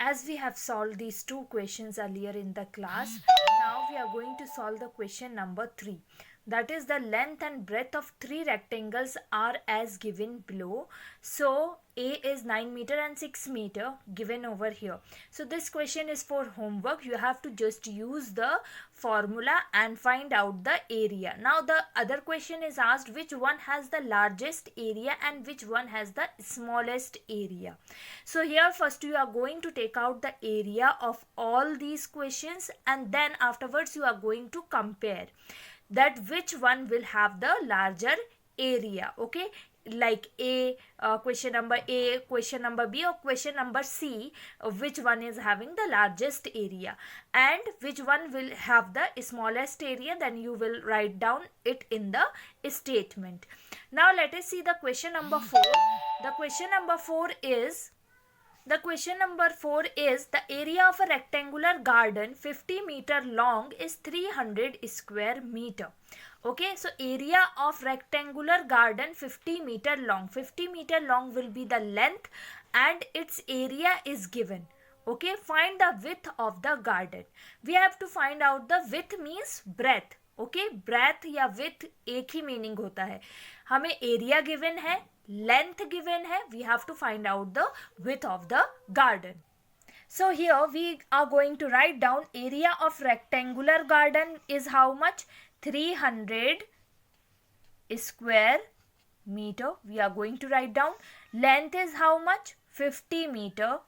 As we have solved these two questions earlier in the class, now we are going to solve the question number 3. That is, the length and breadth of three rectangles are as given below. So A is 9 meter and 6 meter given over here. So this question is for homework. You have to just use the formula and find out the area. Now the other question is asked, which one has the largest area and which one has the smallest area. So here first you are going to take out the area of all these questions, and then afterwards you are going to compare that which one will have the larger area. Okay, like question number A, question number B, or question number C, which one is having the largest area and which one will have the smallest area, then you will write down it in the statement. Now let us see the question number 4. The question number 4 is the area of a rectangular garden 50 meter long is 300 square meter. Okay, so area of rectangular garden 50 meter long. 50 meter long will be the length and its area is given. Okay, find the width of the garden. We have to find out the width means breadth. Okay, breadth या width एक ही meaning होता है. हमें area given है, length given है, we have to find out the width of the garden. So here we are going to write down area of rectangular garden is how much? 300 square meter. We are going to write down. Length is how much? 50 meter.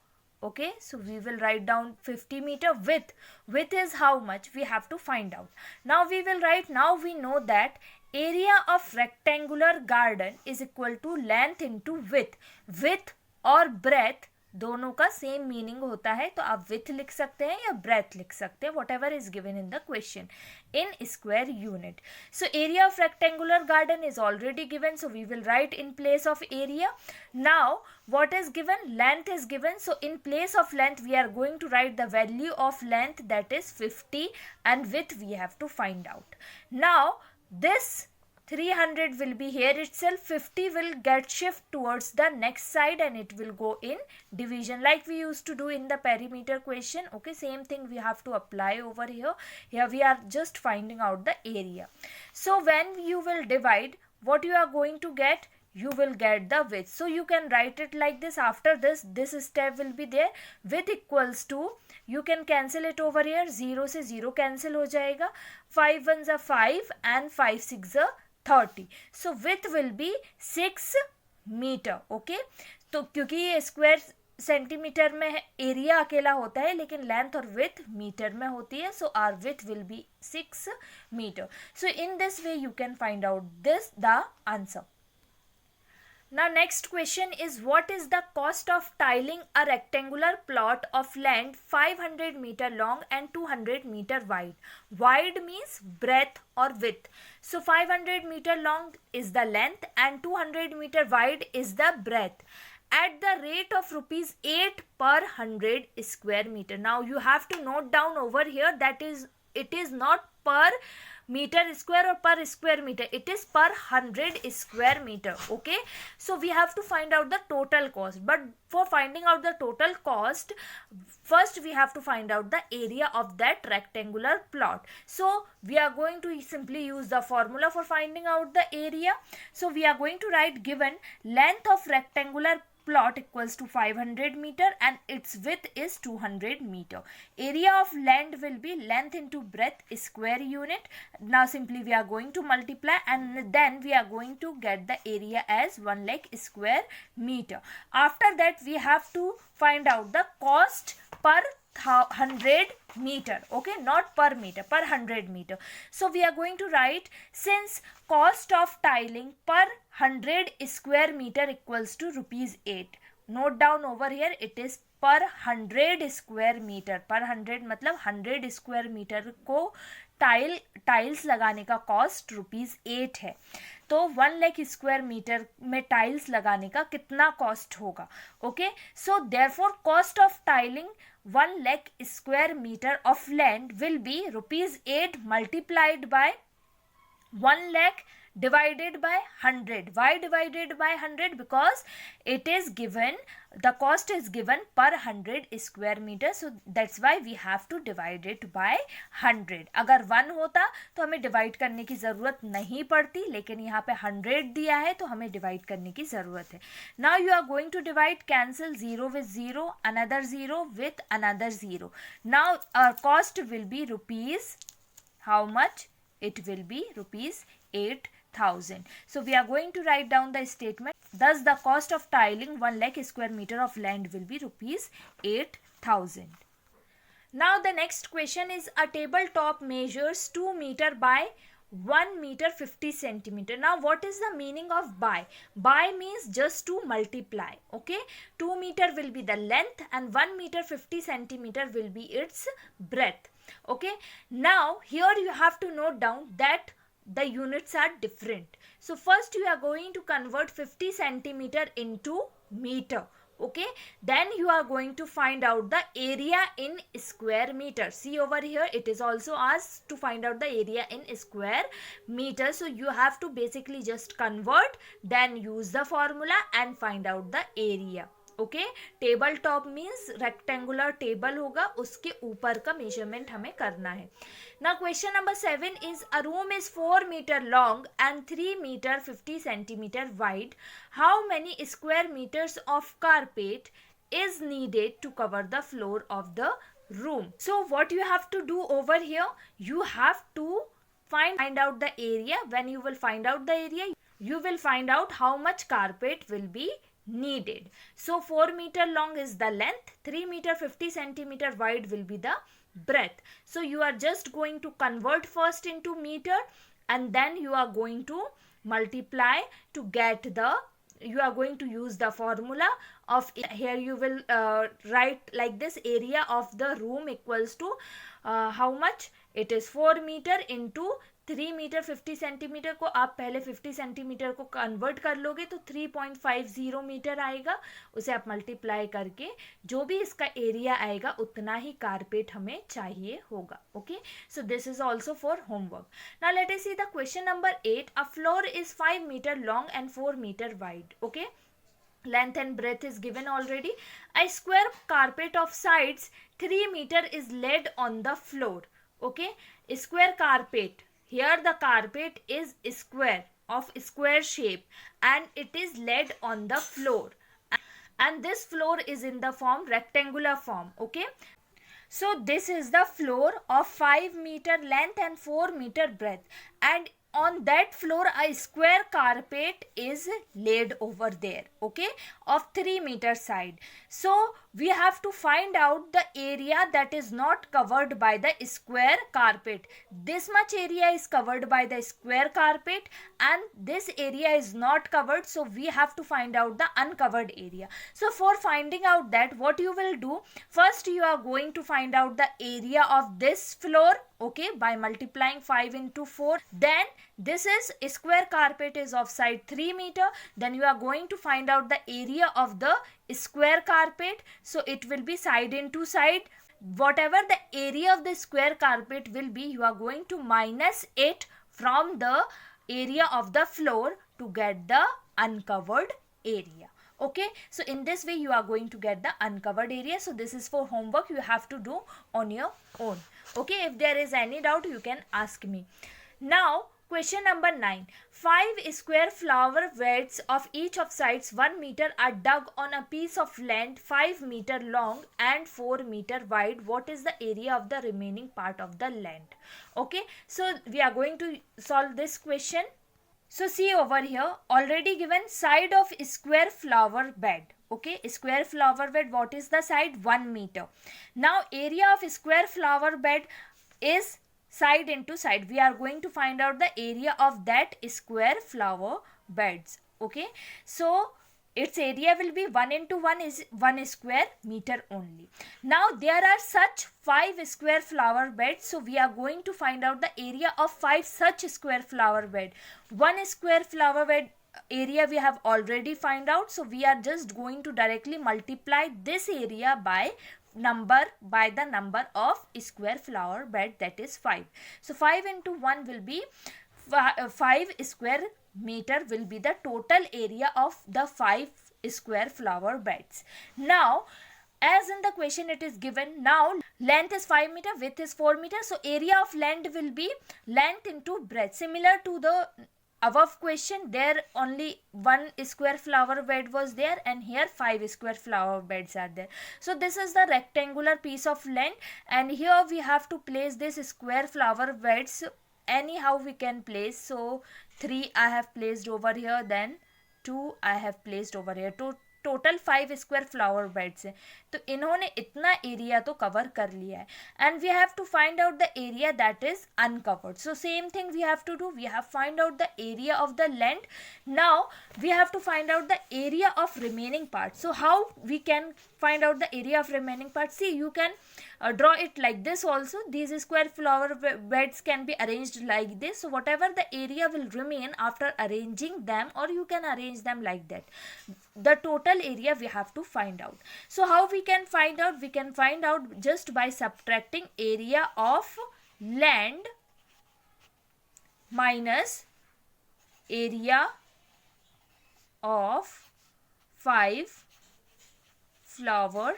Okay, so we will write down 50 meter. Width is how much? We have to find out. Now we will write, now we know that area of rectangular garden is equal to length into width. Width और breadth दोनों का same meaning होता है, तो आप with लिख सकते हैं या ब्रेथ लिख सकते हैं, whatever is given in the question in square unit. So area of rectangular garden is already given, so we will write in place of area. Now what is given? Length is given, so in place of length we are going to write the value of length, that is 50, and width we have to find out. Now this 300 will be here itself, 50 will get shift towards the next side and it will go in division like we used to do in the perimeter question. Okay, same thing we have to apply over here. Here we are just finding out the area. So when you will divide, what you are going to get? You will get the width. So you can write it like this. After this step will be there. Width equals to, you can cancel it over here, 0 से 0 cancel हो जाएगा, 5 1s are 5 and 5 6s are 30. So width will be 6 meter. Okay, तो क्योंकि ये square centimetre में area अकेला होता है, लेकिन लेंथ और विथ मीटर में होती है, so R with will be 6 meter. So in this way you can find out this the answer. Now next question is, what is the cost of tiling a rectangular plot of land 500 meter long and 200 meter wide? Wide means breadth or width. So 500 meter long is the length and 200 meter wide is the breadth, at the rate of rupees 8 per 100 square meter. Now you have to note down over here that is, it is not per meter square or per square meter, it is per 100 square meter. Okay, so we have to find out the total cost, but for finding out the total cost, first we have to find out the area of that rectangular plot. So we are going to simply use the formula for finding out the area. So we are going to write, given length of rectangular plot equals to 500 meter and its width is 200 meter. Area of land will be length into breadth square unit. Now simply we are going to multiply and then we are going to get the area as 1 lakh square meter. After that we have to find out the cost per 100 meter. Okay, not per meter, per 100 meter. So we are going to write, since cost of tiling per 100 square meter equals to rupees 8. Note down over here, it is per 100 square meter. Per 100 मतलब 100 square meter को tiles लगाने का cost rupees 8 है, तो 1 lakh square metre में tiles लगाने का कितना कॉस्ट होगा? Okay, so therefore cost of tiling 1 lakh square meter of land will be rupees 8 multiplied by 1 lakh divided by 100. Why divided by 100? Because it is given, the cost is given per 100 square meter, so that's why we have to divide it by 100. अगर 1 होता तो हमें divide करने की ज़रूरत नहीं पड़ती, लेकिन यहाँ पे 100 दिया है तो हमें डिवाइड करने की ज़रूरत है. Now you are going to divide, cancel 0 with 0, another 0 with another 0. Now our cost will be rupees, how much? It will be rupees 8,000. So we are going to write down the statement. Thus the cost of tiling 1 lakh square meter of land will be rupees 8,000. Now the next question is, a tabletop measures 2 meter by 1 meter 50 centimeter. Now what is the meaning of by? By means just to multiply. Okay, 2 meter will be the length and 1 meter 50 centimeter will be its breadth. Okay, now here you have to note down that the units are different. So first you are going to convert 50 centimeter into meter. Okay, then you are going to find out the area in square meter. See over here, it is also asked to find out the area in square meter. So you have to basically just convert, then use the formula and find out the area. Okay, table top means rectangular table होगा, उसके ऊपर का measurement हमें करना है. ना question number 7 is, a room is 4 metre long and 3 metre 50 centimetre wide. How many square metres of carpet is needed to cover the floor of the room? So what you have to do over here, you have to find out the area. When you will find out the area, you will find out how much carpet will be needed. So 4 meter long is the length, 3 meter 50 centimeter wide will be the breadth. So you are just going to convert first into meter and then you are going to multiply to get the, you are going to use the formula of, here you will write like this, area of the room equals to how much? It is 4 meter into 3 metre 50 centimetre को आप पहले 50 centimetre को convert कर लोगे तो 3.50 metre आएगा. उसे आप मल्टीप्लाई करके जो भी इसका एरिया आएगा उतना ही कारपेट हमें चाहिए होगा. Okay, so this is also for homework. Now let us see the question number 8. A floor is 5 metre long and 4 metre wide. Okay, length and breadth is given already. A square carpet of sides 3 meter is laid on the floor. Okay, square carpet. Here the carpet is square, of square shape, and it is laid on the floor. And this floor is in the form rectangular form. Okay. So this is the floor of 5 meter length and 4 meter breadth. And on that floor a square carpet is laid over there. Okay, of 3 meter side. So we have to find out the area that is not covered by the square carpet. This much area is covered by the square carpet and this area is not covered, so we have to find out the uncovered area. So for finding out that, what you will do, first you are going to find out the area of this floor. Okay, by multiplying 5 into 4. Then this is square carpet is of side 3 meter. Then you are going to find out the area of the square carpet. So it will be side into side. Whatever the area of the square carpet will be, you are going to minus it from the area of the floor to get the uncovered area. Okay, so in this way you are going to get the uncovered area. So this is for homework, you have to do on your own. Okay, if there is any doubt you can ask me. Now question number 9. 5 square flower beds of each of sides 1 meter are dug on a piece of land 5 meter long and 4 meter wide. What is the area of the remaining part of the land? Okay, so we are going to solve this question. So see over here, already given side of square flower bed. Okay, square flower bed, what is the side? 1 meter. Now area of square flower bed is side into side. We are going to find out the area of that square flower beds. Okay, so its area will be 1 into 1 is 1 square meter only. Now there are such 5 square flower beds. So we are going to find out the area of 5 such square flower bed. 1 square flower bed area we have already find out. So we are just going to directly multiply this area by the number of square flower bed, that is 5. So 5 into 1 will be 5 square meter will be the total area of the 5 square flower beds. Now, as in the question it is given, now length is 5 meter, width is 4 meter, so area of land will be length into breadth. Similar to the above question, there only 1 square flower bed was there, and here 5 square flower beds are there. So this is the rectangular piece of land, and here we have to place this square flower beds. Anyhow we can place. So 3 I have placed over here, then 2 I have placed over here. Total 5 square flower beds हैं. तो इन्होंने इतना area तो cover कर लिया है, and we have to find out the area that is uncovered. So same thing we have to do, we have find out the area of the land. Now we have to find out the area of remaining part. So how we can find out the area of remaining part? See, you can draw it like this also. These square flower beds can be arranged like this. So whatever the area will remain after arranging them, or you can arrange them like that, the total area we have to find out. So how we can find out? We can find out just by subtracting area of land minus area of 5 flower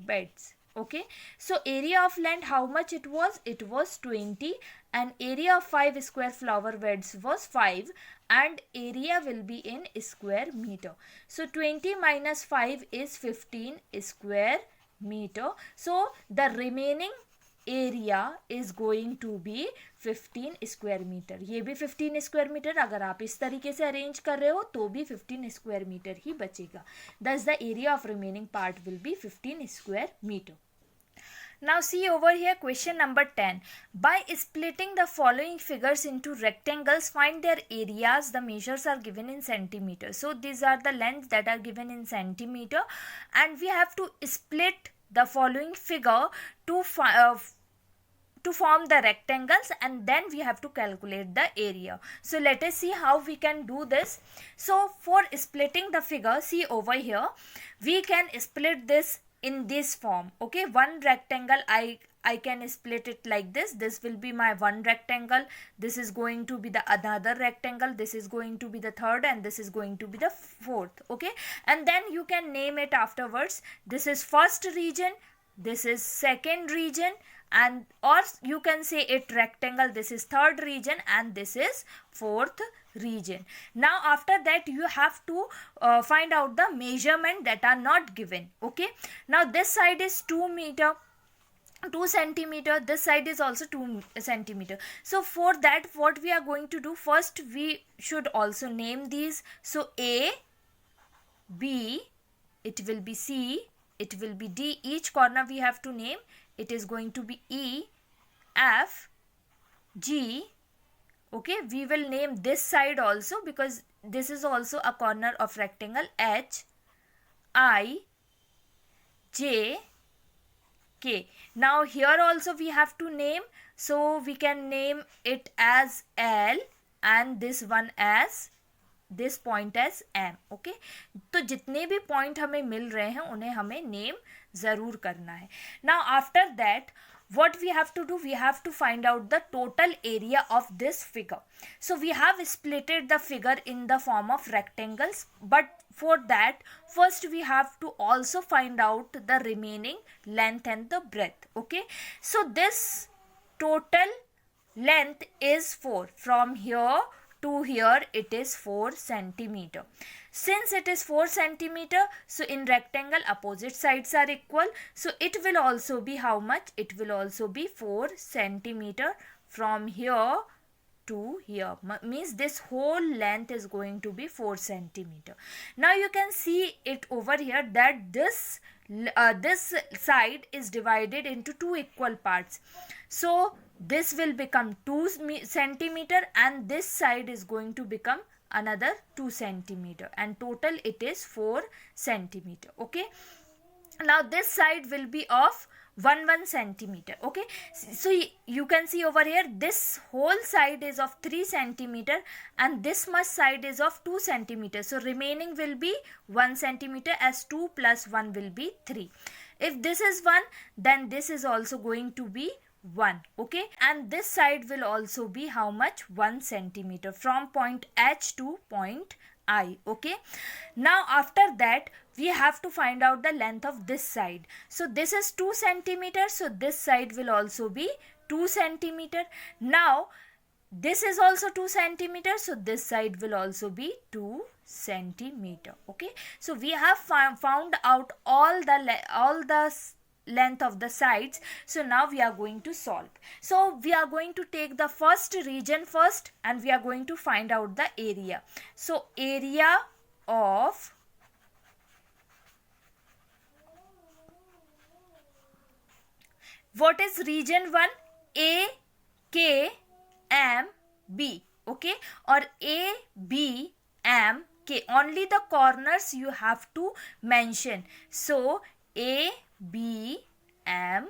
beds. Okay, so area of land, how much it was? It was 20, and area of 5 square flower beds was 5, and area will be in square meter. So 20 minus 5 is 15 square meter. So the remaining area is going to be 15 square metre. ये भी 15 square metre, अगर आप इस तरीके से arrange कर रहे हो तो भी 15 स्क्वायर मीटर ही बचेगा. Thus the area of remaining part will be 15 square metre. Now see over here question number 10. By splitting the following figures into rectangles, find their areas. The measures are given in centimeters. So these are the lengths that are given in centimeter, and we have to split the following figure to form the rectangles, and then we have to calculate the area. So let us see how we can do this. So for splitting the figure, see over here, we can split this in this form. Okay, one rectangle I can split it like this. This will be my one rectangle. This is going to be the another rectangle. This is going to be the third, and this is going to be the fourth. Okay, and then you can name it afterwards. This is first region, this is second region, and or you can say it rectangle. This is third region, and this is fourth region. Now after that you have to find out the measurement that are not given. Okay, now this side is 2 centimeter, this side is also 2 centimeter. So for that, what we are going to do, first we should also name these. So A, B, it will be C, it will be D. Each corner we have to name. It is going to be E, F, G. Okay, we will name this side also, because this is also a corner of rectangle. H, I, J, K. Now here also we have to name. So we can name it as L, and this one as, this point as M. Okay, तो जितने भी point हमें मिल रहे हैं उन्हें हमें name ज़रूर करना है. Now after that, what we have to do, we have to find out the total area of this figure. So we have splitted the figure in the form of rectangles, but for that first we have to also find out the remaining length and the breadth. Okay, so this total length is 4. From here to here it is 4 centimeter. Since it is 4 centimeter, so in rectangle opposite sides are equal, so it will also be how much? It will also be 4 centimeter from here to here. Means this whole length is going to be 4 centimeter. Now you can see it over here that this side is divided into 2 equal parts. So this will become 2 centimeter, and this side is going to become another 2 centimeter, and total it is 4 centimeter. Okay, now this side will be of 1 centimeter. Okay, so you can see over here this whole side is of 3 centimeter, and this much side is of 2 centimeter. So remaining will be 1 centimeter, as 2 plus 1 will be 3. If this is 1, then this is also going to be 1. Okay, and this side will also be how much? 1 centimeter from point H to point I. Okay, now after that we have to find out the length of this side. So this is 2 centimeters, so this side will also be 2 centimeter. Now this is also 2 centimeters, so this side will also be 2 centimeter. Okay, so we have found out all the length of the sides. So now we are going to solve. So we are going to take the first region first, and we are going to find out the area. So area of what is region 1? A, K, M, B. Okay, or A, B, M, K. Only the corners you have to mention. So A, B, M,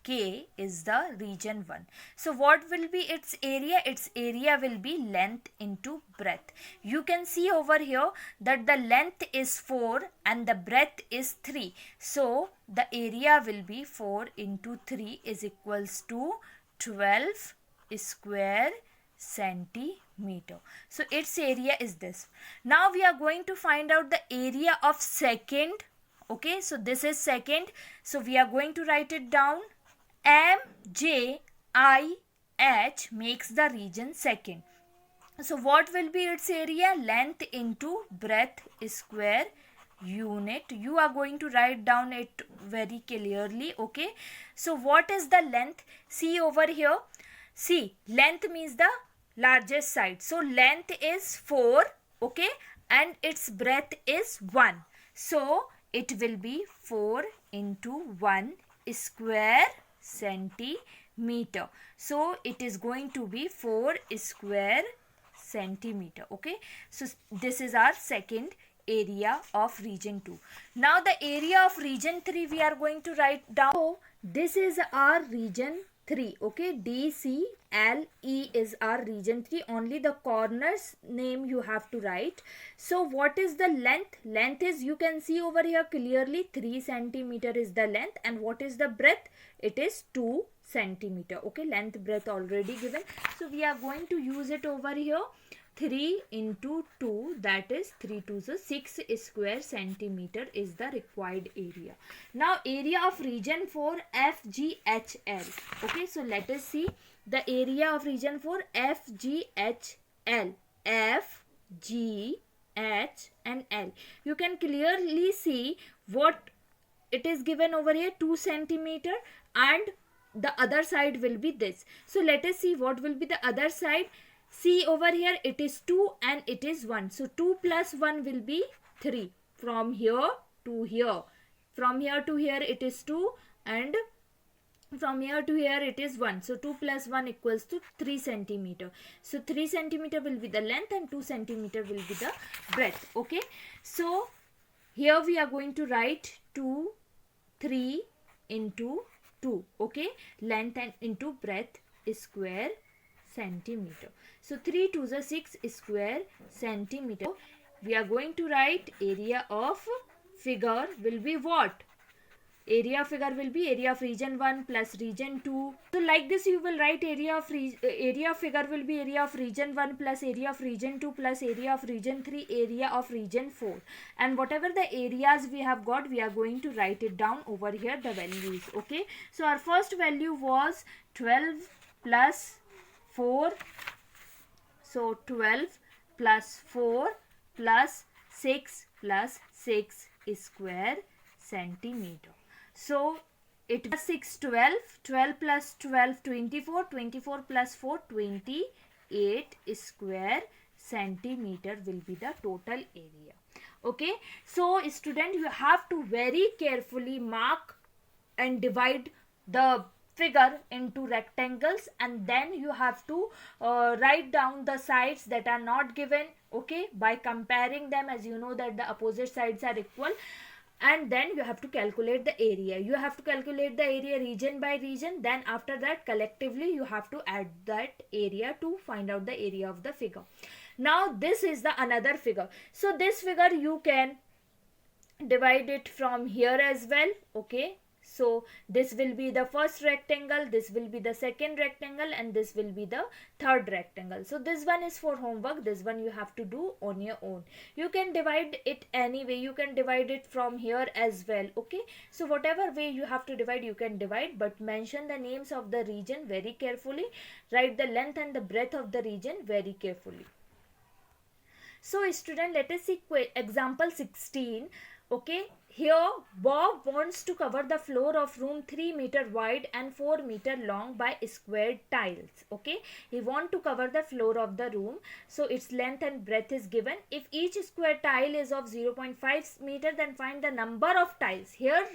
K is the region 1. So what will be its area? Its area will be length into breadth. You can see over here that the length is 4 and the breadth is 3. So the area will be 4 into 3 is equals to 12 square centimeter. So its area is this. Now we are going to find out the area of second. Okay, so this is second. So we are going to write it down. MJIH makes the region second. So what will be its area? Length into breadth square unit. You are going to write down it very clearly. Okay, so what is the length? See over here. See, length means the largest side. So length is 4. Okay, and its breadth is 1. So it will be 4 into 1 square centimeter. So it is going to be 4 square centimeter. Okay, so this is our second area of region 2. Now the area of region 3 we are going to write down. So this is our region 3. Okay, DCLE is our region 3. Only the corners name you have to write. So what is the length? Length is, you can see over here clearly, 3 centimeter is the length. And what is the breadth? It is 2 centimeter. Okay, length breadth already given. So we are going to use it over here. 3 into 2, that is 3 to the 6 square centimeter is the required area. Now area of region 4 FGHL. Okay, so let us see the area of region 4 FGHL. F, G, H and L. You can clearly see what it is given over here, 2 centimeter, and the other side will be this. So let us see what will be the other side. See over here, it is 2 and it is 1. So 2 plus 1 will be 3. From here to here. From here to here it is 2 and from here to here it is 1. So 2 plus 1 equals to 3 centimeter. So 3 centimeter will be the length and 2 centimeter will be the breadth. Okay. So here we are going to write 2, 3 into 2. Okay. Length and into breadth is square centimeter. So 3 to the 6 square centimeter. We are going to write area of figure will be what? Area of figure will be area of region 1 plus region 2. So like this you will write area of figure will be area of region 1 plus area of region 2 plus area of region 3, area of region 4. And whatever the areas we have got, we are going to write it down over here, the values. Okay. So our first value was 12 plus 4. So 12 plus 4 plus 6 plus 6 square centimeter. So it was 6, 12, 12 plus 12, 24, 24 plus 4, 28 square centimeter will be the total area. Okay. So student, you have to very carefully mark and divide the figure into rectangles, and then you have to write down the sides that are not given. Okay, by comparing them, as you know that the opposite sides are equal, and then you have to calculate the area. You have to calculate the area region by region. Then after that collectively you have to add that area to find out the area of the figure. Now this is the another figure. So this figure you can divide it from here as well. Okay, So this will be the first rectangle, this will be the second rectangle, and this will be the third rectangle. So this one is for homework, this one you have to do on your own. You can divide it any way, you can divide it from here as well. Okay, so whatever way you have to divide, you can divide, but mention the names of the region very carefully. Write the length and the breadth of the region very carefully. So student, let us see example 16. Okay, here Bob wants to cover the floor of room 3 meter wide and 4 meter long by squared tiles. Okay, he want to cover the floor of the room, so its length and breadth is given. If each square tile is of 0.5 meter, then find the number of tiles. Here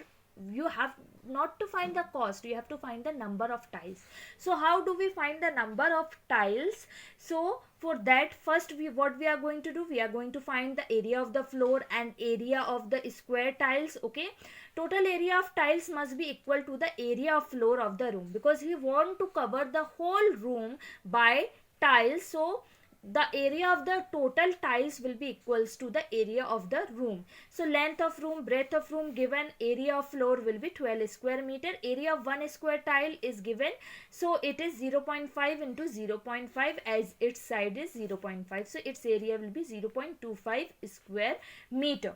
you have not to find the cost, you have to find the number of tiles. So how do we find the number of tiles? So for that, first what we are going to do, we are going to find the area of the floor and area of the square tiles. Okay, total area of tiles must be equal to the area of floor of the room, because we want to cover the whole room by tiles. So the area of the total tiles will be equals to the area of the room. So length of room, breadth of room given, area of floor will be 12 square meter. Area of one square tile is given, so it is 0.5 into 0.5, as its side is 0.5, so its area will be 0.25 square meter.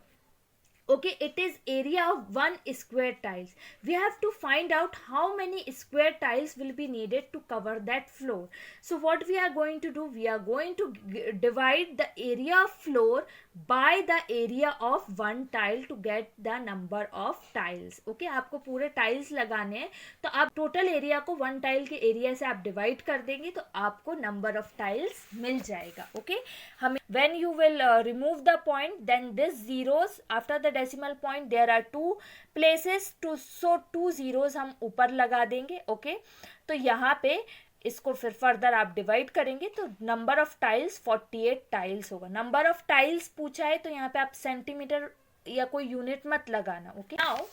Okay, it is area of one square tiles. We have to find out how many square tiles will be needed to cover that floor. So what we are going to do, we are going to divide the area of floor by the area of one tile to get the number of tiles. Okay, आपको पूरे tiles लगाने हैं, तो आप total area को one tile के area से आप divide कर देंगे, तो आपको number of tiles मिल जाएगा. Okay, हमें when you will remove the point, then this zeros after the decimal point there are two places to, so two zeros हम ऊपर लगा देंगे. Okay, तो यहाँ पे इसको फिर फर्दर आप डिवाइड करेंगे तो नंबर ऑफ टाइल्स 48 टाइल्स होगा. नंबर ऑफ टाइल्स पूछा है तो यहाँ पे आप सेंटीमीटर या कोई यूनिट मत लगाना. Okay, now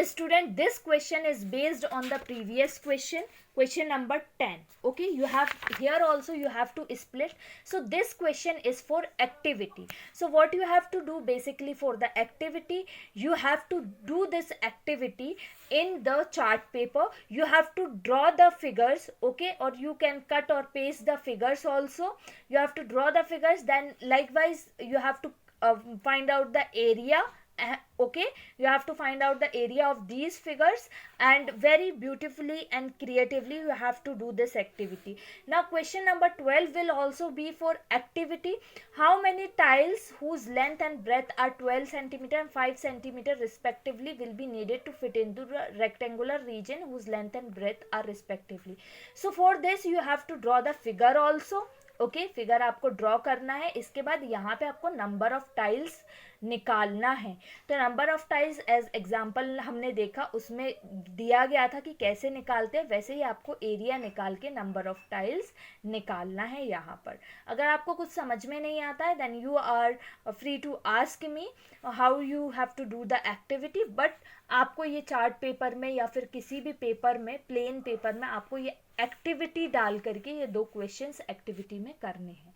student, this question is based on the previous question number 10. Okay, you have here also you have to split. So this question is for activity. So what you have to do, basically for the activity, you have to do this activity in the chart paper. You have to draw the figures. Okay, or you can cut or paste the figures also. You have to draw the figures, then likewise you have to find out the area. Okay, you have to find out the area of these figures, and very beautifully and creatively you have to do this activity. Now question number 12 will also be for activity. How many tiles whose length and breadth are 12 centimeter and 5 centimeter respectively will be needed to fit into the rectangular region whose length and breadth are respectively? So for this you have to draw the figure also. Okay, figure आपको draw करना है. इसके बाद यहाँ पे आपको number of tiles निकालना है. तो number of tiles as example हमने देखा, उसमें दिया गया था कि कैसे निकालते हैं, वैसे ही आपको एरिया निकाल के नंबर ऑफ टाइल्स निकालना है यहाँ पर. अगर आपको कुछ समझ में नहीं आता है, then you are free to ask me how you have to do the activity. But आपको ये चार्ट पेपर में या फिर किसी भी पेपर में, प्लेन पेपर में, आपको ये एक्टिविटी डाल करके ये दो क्वेश्चंस एक्टिविटी में करने हैं.